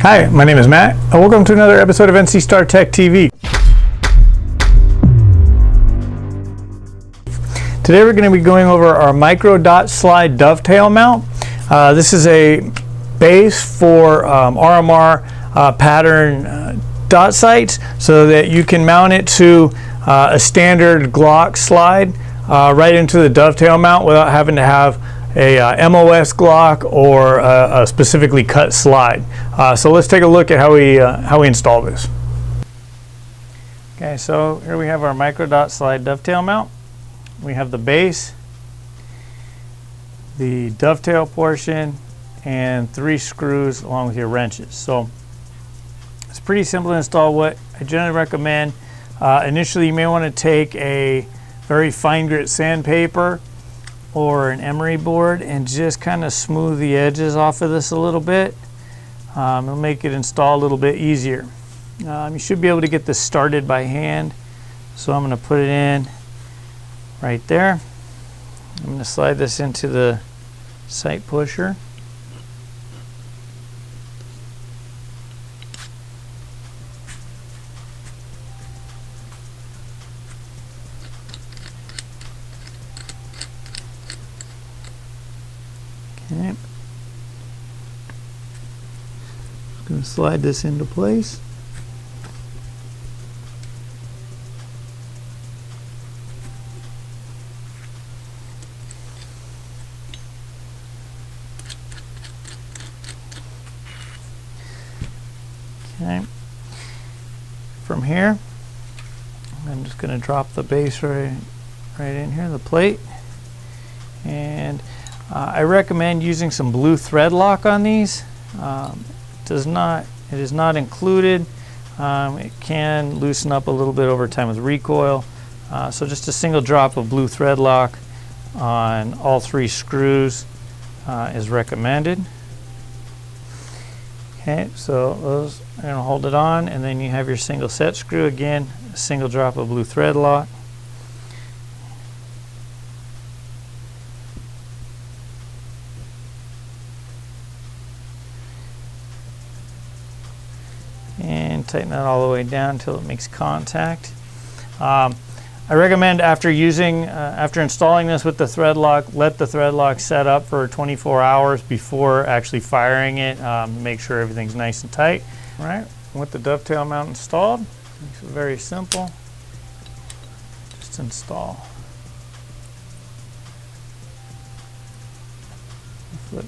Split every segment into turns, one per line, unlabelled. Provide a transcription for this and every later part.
Hi, my name is Matt, and welcome to another episode of NC Star Tech TV. Today we're going to be going over our micro dot slide dovetail mount. This is a base for RMR pattern dot sights so that you can mount it to a standard Glock slide right into the dovetail mount without having to have a MOS Glock or a specifically cut slide. So let's take a look at how we install this. Okay, so here we have our micro dot slide dovetail mount. We have the base, the dovetail portion, and 3 screws along with your wrenches. So it's pretty simple to install. What I generally recommend, initially you may want to take a very fine grit sandpaper or an emery board and just kind of smooth the edges off of this a little bit. It'll make it install a little bit easier. You should be able to get this started by hand. So I'm going to put it in right there. I'm going to slide this into the sight pusher. Okay. Just going to slide this into place. Okay. From here, I'm just going to drop the base right in here, the plate, and I recommend using some blue thread lock on these. It is not included. It can loosen up a little bit over time with recoil. So just a single drop of blue thread lock on all 3 screws is recommended. Okay, so those are going to hold it on, and then you have your single set screw. Again, a single drop of blue thread lock. And tighten that all the way down until it makes contact. I recommend after installing this with the thread lock, let the thread lock set up for 24 hours before actually firing it. Make sure everything's nice and tight. All right, with the dovetail mount installed, makes it very simple. Just install. Flip.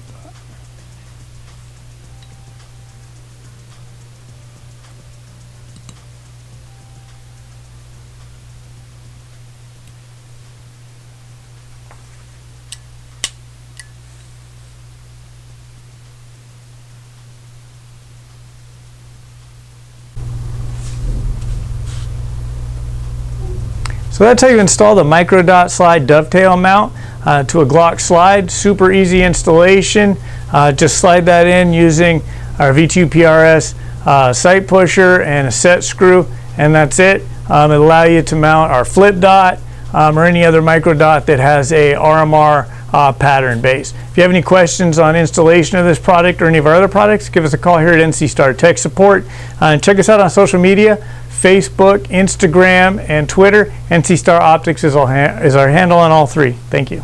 So that's how you install the micro dot slide dovetail mount to a Glock slide. Super easy installation. Just slide that in using our V2 PRS sight pusher and a set screw, and that's it. It'll allow you to mount our flip dot or any other micro dot that has a RMR pattern base. If you have any questions on installation of this product or any of our other products, give us a call here at NC Star Tech Support. And check us out on social media. Facebook, Instagram, and Twitter. NC Star Optics is our handle on all 3. Thank you.